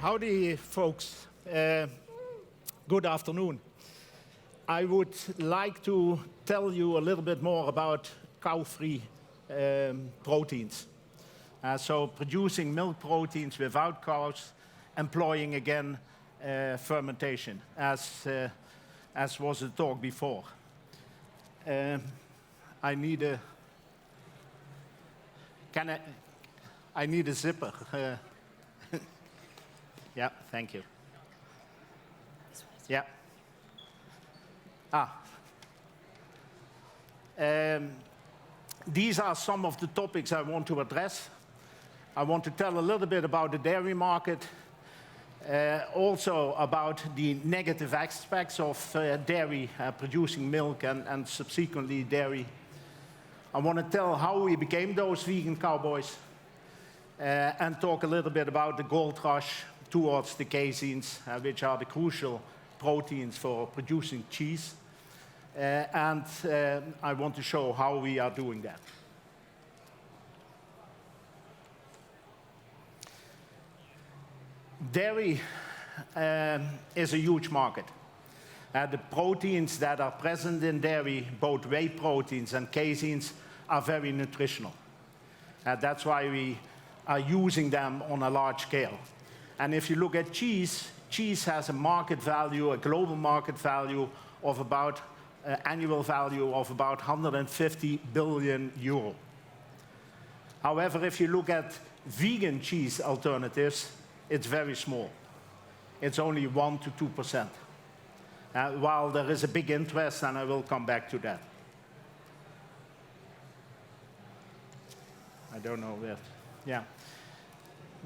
Howdy, folks. Good afternoon. I would like to tell you a little bit more about cow-free proteins. So producing milk proteins without cows, employing again fermentation, as was the talk before. I need a zipper. Yeah, thank you. Yeah. These are some of the topics I want to address. I want to tell a little bit about the dairy market, also about the negative aspects of dairy, producing milk and subsequently dairy. I want to tell how we became those vegan cowboys and talk a little bit about the gold rush towards the caseins, which are the crucial proteins for producing cheese. And I want to show how we are doing that. Dairy is a huge market. The proteins that are present in dairy, both whey proteins and caseins, are very nutritional. That's why we are using them on a large scale. And if you look at cheese, cheese has a market value, a global market value of about annual value of about 150 billion euro. However, if you look at vegan cheese alternatives, it's very small. It's only 1 to 2%. While there is a big interest, and I will come back to that. I don't know where. Yeah.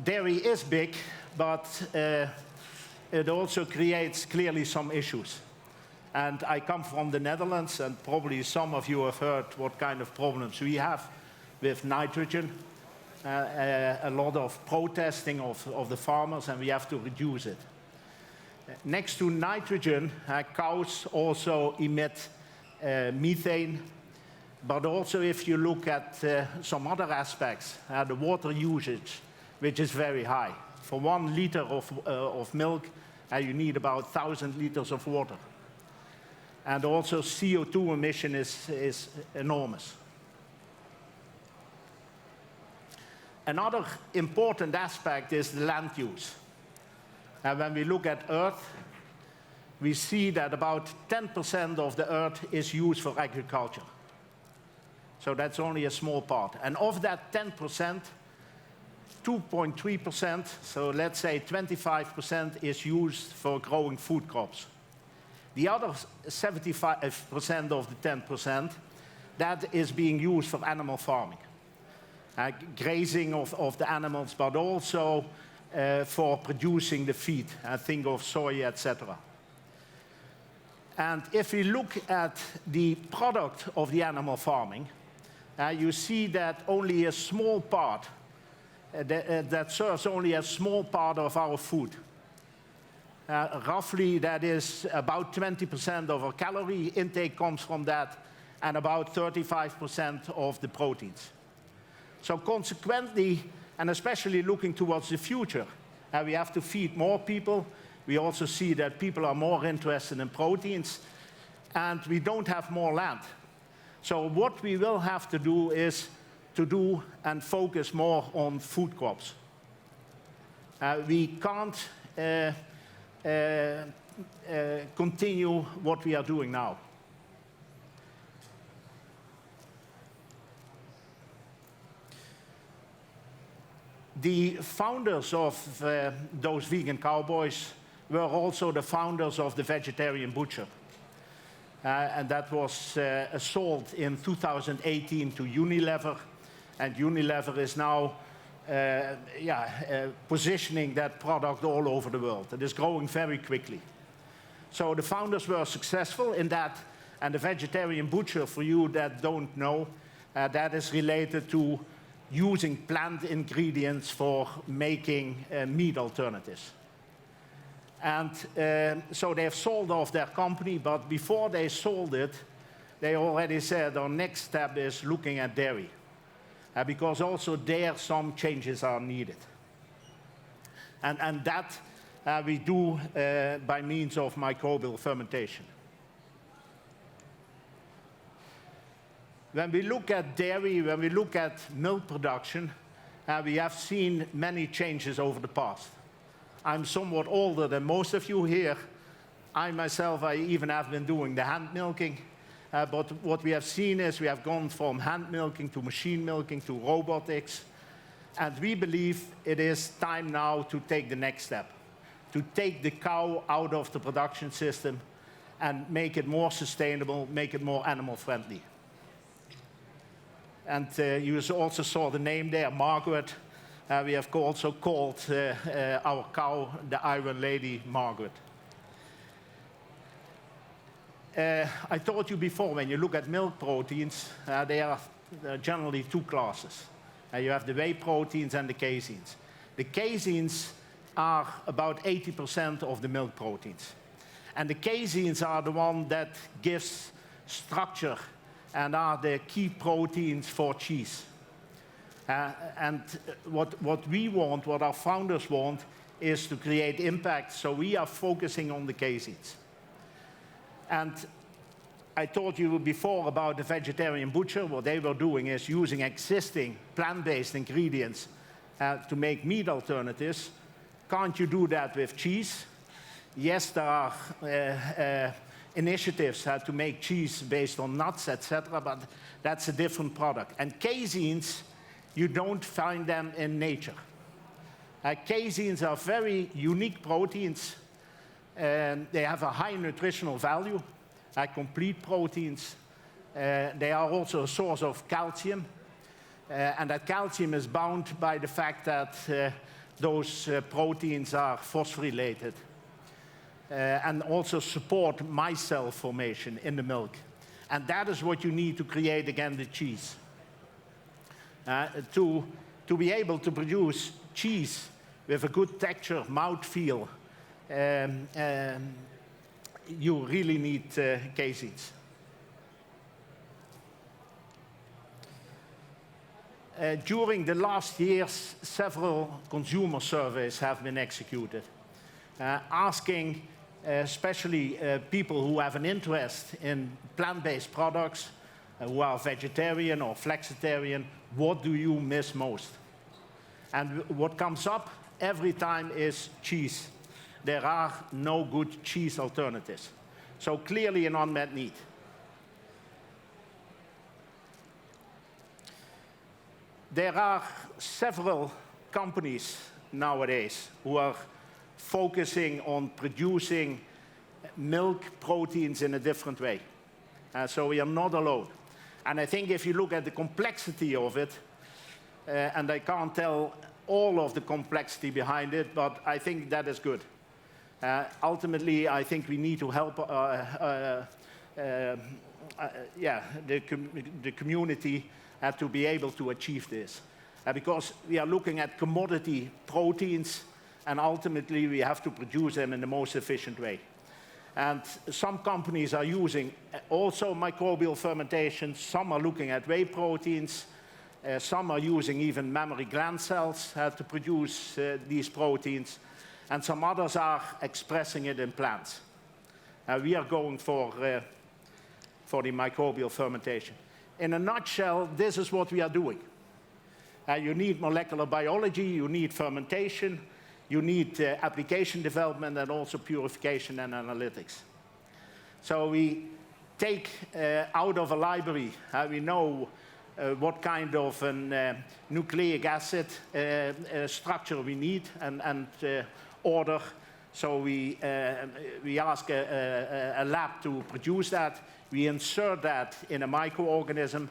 Dairy is big, but it also creates clearly some issues. And I come from the Netherlands, and probably some of you have heard what kind of problems we have with nitrogen. A lot of protesting of the farmers, and we have to reduce it. Next to nitrogen, cows also emit methane. But also if you look at some other aspects, the water usage, which is very high. For 1 liter of milk, you need about 1,000 liters of water. And also CO2 emission is enormous. Another important aspect is the land use. And when we look at Earth, we see that about 10% of the Earth is used for agriculture. So that's only a small part. And of that 10%, 2.3%, so let's say 25% is used for growing food crops. The other 75% of the 10%, that is being used for animal farming. Grazing of the animals, but also for producing the feed. Think of soy, etc. And if we look at the product of the animal farming, you see that only a small part, that serves only a small part of our food. Roughly, that is about 20% of our calorie intake comes from that, and about 35% of the proteins. So consequently, and especially looking towards the future, we have to feed more people. We also see that people are more interested in proteins, and we don't have more land. So what we will have to do is to do and focus more on food crops. We can't continue what we are doing now. The founders of those vegan cowboys were also the founders of the vegetarian butcher. And that was sold in 2018 to Unilever. And Unilever is now positioning that product all over the world. It is growing very quickly. So the founders were successful in that. And the vegetarian butcher, for you that don't know, that is related to using plant ingredients for making meat alternatives. And so they have sold off their company, but before they sold it, they already said our next step is looking at dairy, because also there some changes are needed. And that we do by means of microbial fermentation. When we look at dairy, when we look at milk production, we have seen many changes over the past. I'm somewhat older than most of you here. I myself, I even have been doing the hand milking. But what we have seen is we have gone from hand milking to machine milking to robotics. And we believe it is time now to take the next step, to take the cow out of the production system and make it more sustainable, make it more animal friendly. And you also saw the name there, Margaret. We have also called our cow the Iron Lady Margaret. I told you before, when you look at milk proteins, they are generally two classes. You have the whey proteins and the caseins. The caseins are about 80% of the milk proteins. And the caseins are the one that gives structure and are the key proteins for cheese. And what we want, what our founders want, is to create impact, so we are focusing on the caseins. And I told you before about the vegetarian butcher. What they were doing is using existing plant-based ingredients to make meat alternatives. Can't you do that with cheese? Yes, there are initiatives to make cheese based on nuts, etc., but that's a different product. And caseins, you don't find them in nature. Caseins are very unique proteins. They have a high nutritional value, complete proteins. They are also a source of calcium. And that calcium is bound by the fact that those proteins are phosphorylated. And also support micelle formation in the milk. And that is what you need to create, again, the cheese. To be able to produce cheese with a good texture, mouthfeel, you really need caseins. During the last years, several consumer surveys have been executed, asking especially people who have an interest in plant-based products, who are vegetarian or flexitarian, what do you miss most? And what comes up every time is cheese. There are no good cheese alternatives. So clearly an unmet need. There are several companies nowadays who are focusing on producing milk proteins in a different way. So we are not alone. And I think if you look at the complexity of it, and I can't tell all of the complexity behind it, but I think that is good. Ultimately, I think we need to help the community to be able to achieve this. Because we are looking at commodity proteins, and ultimately we have to produce them in the most efficient way. And some companies are using also microbial fermentation, some are looking at whey proteins, some are using even mammary gland cells to produce these proteins, and some others are expressing it in plants. We are going for the microbial fermentation. In a nutshell, this is what we are doing. You need molecular biology, you need fermentation, you need application development, and also purification and analytics. So we take out of a library, we know what kind of a nucleic acid structure we need and order. So we ask a lab to produce that. We insert that in a microorganism,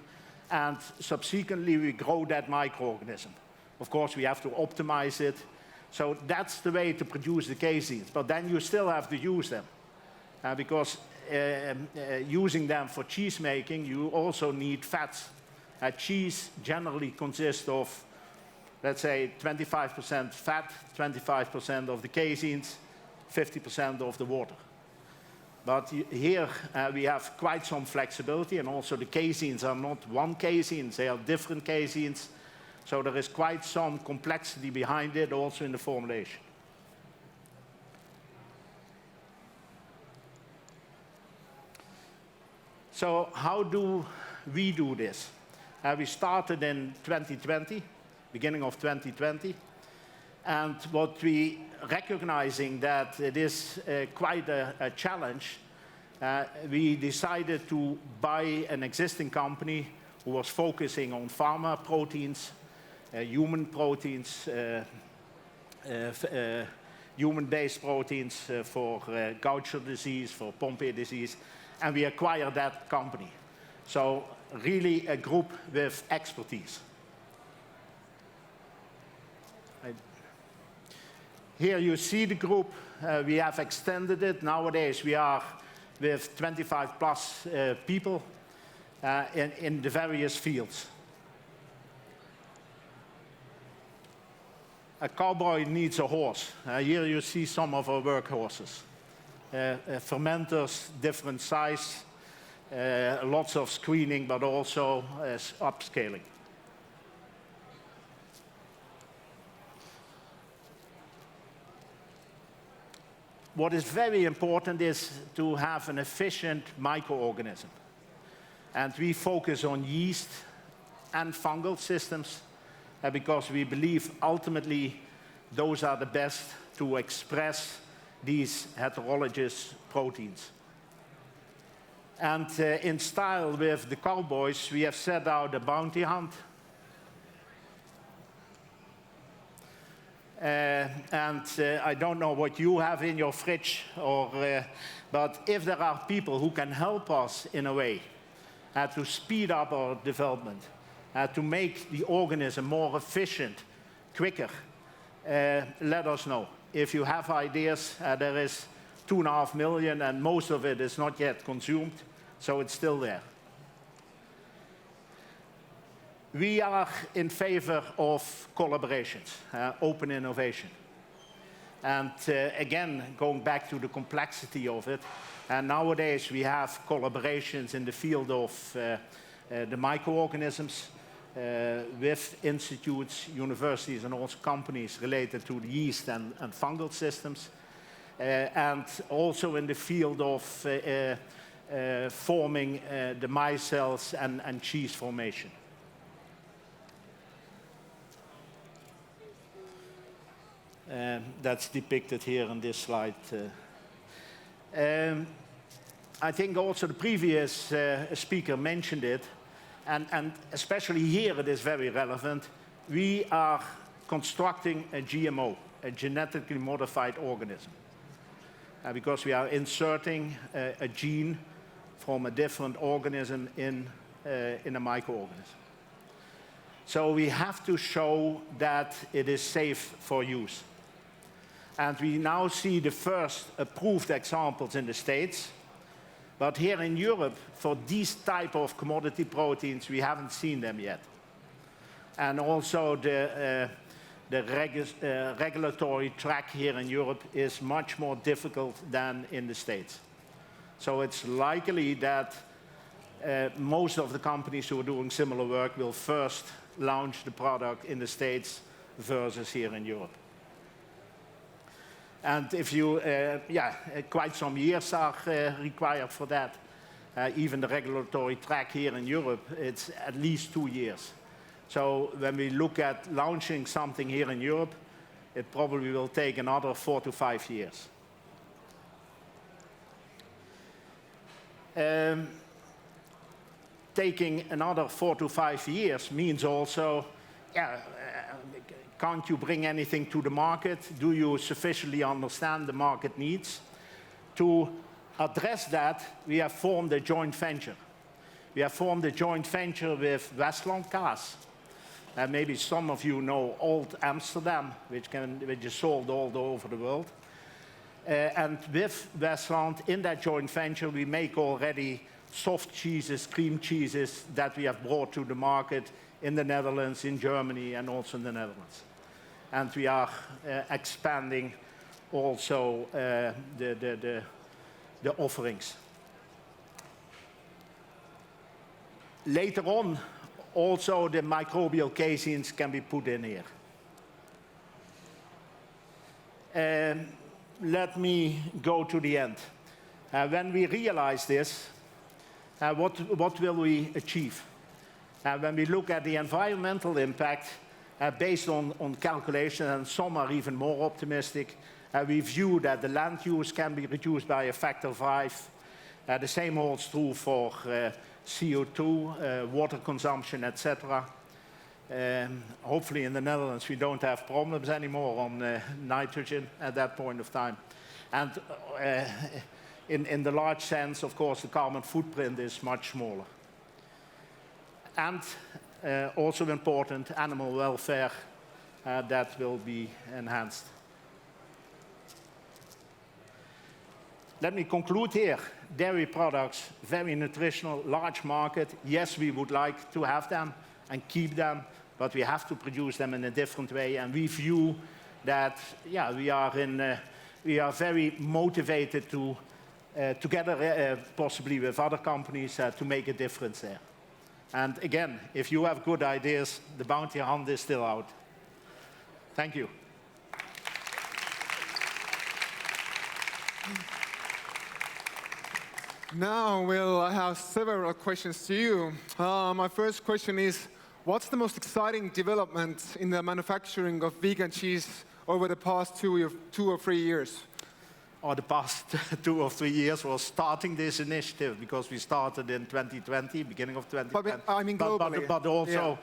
and subsequently we grow that microorganism. Of course, we have to optimize it. So that's the way to produce the caseins. But then you still have to use them. Because using them for cheese making, you also need fats. Cheese generally consists of, let's say, 25% fat, 25% of the caseins, 50% of the water. But here we have quite some flexibility, and also the caseins are not one caseins, they are different caseins. So there is quite some complexity behind it, also in the formulation. So how do we do this? We started in 2020, beginning of 2020. And what we recognizing that it is quite a challenge, we decided to buy an existing company who was focusing on pharma proteins, human proteins, human-based proteins for Gaucher disease, for Pompe disease, and we acquired that company. So really a group with expertise. Here you see the group. We have extended it. Nowadays we are with 25 plus people in the various fields. A cowboy needs a horse. Here you see some of our workhorses. Fermenters, different size, lots of screening, but also upscaling. What is very important is to have an efficient microorganism. And we focus on yeast and fungal systems because we believe ultimately those are the best to express these heterologous proteins. And in style with the Cowboys, we have set out a bounty hunt. I don't know what you have in your fridge, but if there are people who can help us in a way to speed up our development, to make the organism more efficient, quicker, let us know. If you have ideas, there is 2.5 million and most of it is not yet consumed, so it's still there. We are in favor of collaborations, open innovation. And again, going back to the complexity of it, nowadays we have collaborations in the field of the microorganisms with institutes, universities, and also companies related to the yeast and fungal systems. And also in the field of forming the micelles and cheese formation. That's depicted here in this slide. I think also the previous speaker mentioned it, and especially here it is very relevant. We are constructing a GMO, a genetically modified organism, because we are inserting a gene from a different organism in a microorganism. So we have to show that it is safe for use. And we now see the first approved examples in the States. But here in Europe, for these type of commodity proteins, we haven't seen them yet. And also the regulatory track here in Europe is much more difficult than in the States. So it's likely that most of the companies who are doing similar work will first launch the product in the States versus here in Europe. And if you, quite some years are required for that. Even the regulatory track here in Europe, it's at least 2 years. So when we look at launching something here in Europe, it probably will take another 4 to 5 years. Taking another 4 to 5 years means also, can't you bring anything to the market? Do you sufficiently understand the market needs? To address that, we have formed a joint venture. We have formed a joint venture with Westland Kaas. Maybe some of you know Old Amsterdam, which is sold all over the world. And with Westland, in that joint venture, we make already soft cheeses, cream cheeses that we have brought to the market in the Netherlands, in Germany, and also in the Netherlands. And we are expanding also the offerings. Later on, also the microbial caseins can be put in here. Let me go to the end. When we realized this, what will we achieve? When we look at the environmental impact, based on calculation, and some are even more optimistic, we view that the land use can be reduced by a factor of 5. The same holds true for CO2, water consumption, etc. Hopefully in the Netherlands we don't have problems anymore on nitrogen at that point of time. And in the large sense, of course, the carbon footprint is much smaller. And also important, animal welfare, that will be enhanced. Let me conclude here. Dairy products, very nutritional, large market. Yes, we would like to have them and keep them, but we have to produce them in a different way. And we view that, yeah, we are very motivated to, together possibly with other companies, to make a difference there. And again, if you have good ideas, the bounty hunt is still out. Thank you. Now, Will, I have several questions to you. My first question is, what's the most exciting development in the manufacturing of vegan cheese over the past 2 or 3 years? Or the past 2 or 3 years was starting this initiative, because we started in 2020, beginning of 2020. But I mean globally. But also,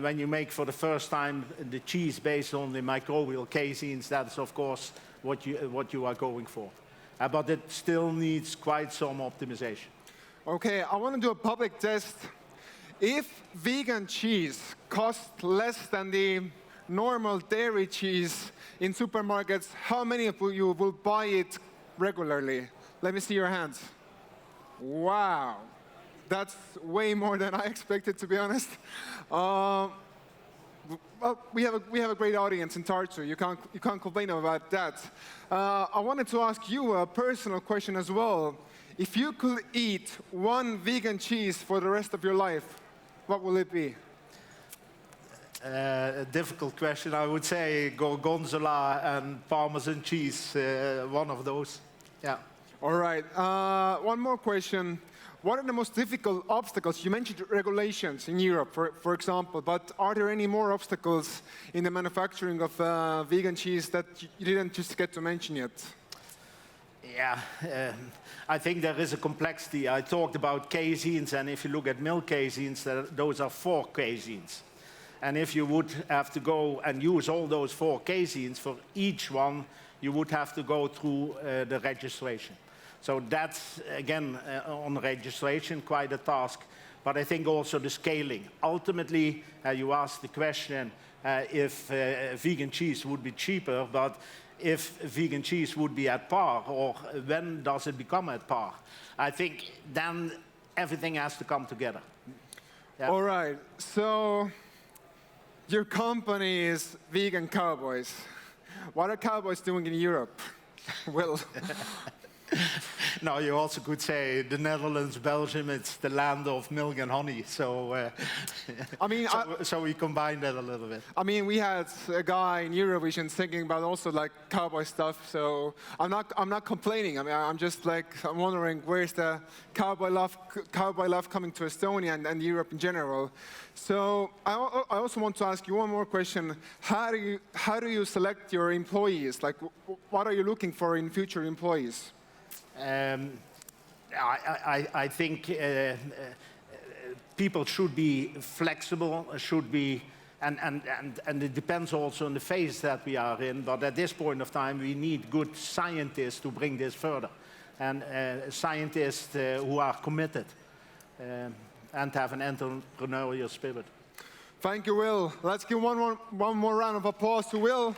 when you make for the first time the cheese based on the microbial caseins, that's of course what you are going for. But it still needs quite some optimization. Okay, I want to do a public test. If vegan cheese costs less than the normal dairy cheese in supermarkets, how many of you will buy it regularly? Let me see your hands. Wow, that's way more than I expected, to be honest. Well, we have a great audience in Tartu. You can't complain about that. I wanted to ask you a personal question as well. If you could eat one vegan cheese for the rest of your life, what will it be? A difficult question. I would say gorgonzola and Parmesan cheese, one of those. Yeah. All right. One more question. What are the most difficult obstacles? You mentioned regulations in Europe, for example, but are there any more obstacles in the manufacturing of vegan cheese that you didn't just get to mention yet? Yeah, I think there is a complexity. I talked about caseins, and if you look at milk caseins, those are 4 caseins. And if you would have to go and use all those 4 caseins for each one, you would have to go through the registration. So that's, again, on registration, quite a task. But I think also the scaling. Ultimately, you asked the question if vegan cheese would be cheaper, but if vegan cheese would be at par, or when does it become at par? I think then everything has to come together. Yeah. All right. So your company is Vegan Cowboys. What are Cowboys doing in Europe? Well... No, you also could say the Netherlands, Belgium, it's the land of milk and honey. So, I mean, so we combine that a little bit. I mean, we had a guy in Eurovision singing about also like cowboy stuff. So I'm not complaining. I mean, I'm wondering where's the cowboy love coming to Estonia and Europe in general. So I also want to ask you one more question. How do you select your employees? Like, what are you looking for in future employees? I think people should be flexible, and it depends also on the phase that we are in, but at this point of time we need good scientists to bring this further, and scientists who are committed and have an entrepreneurial spirit. Thank you, Will. Let's give one more round of applause to Will.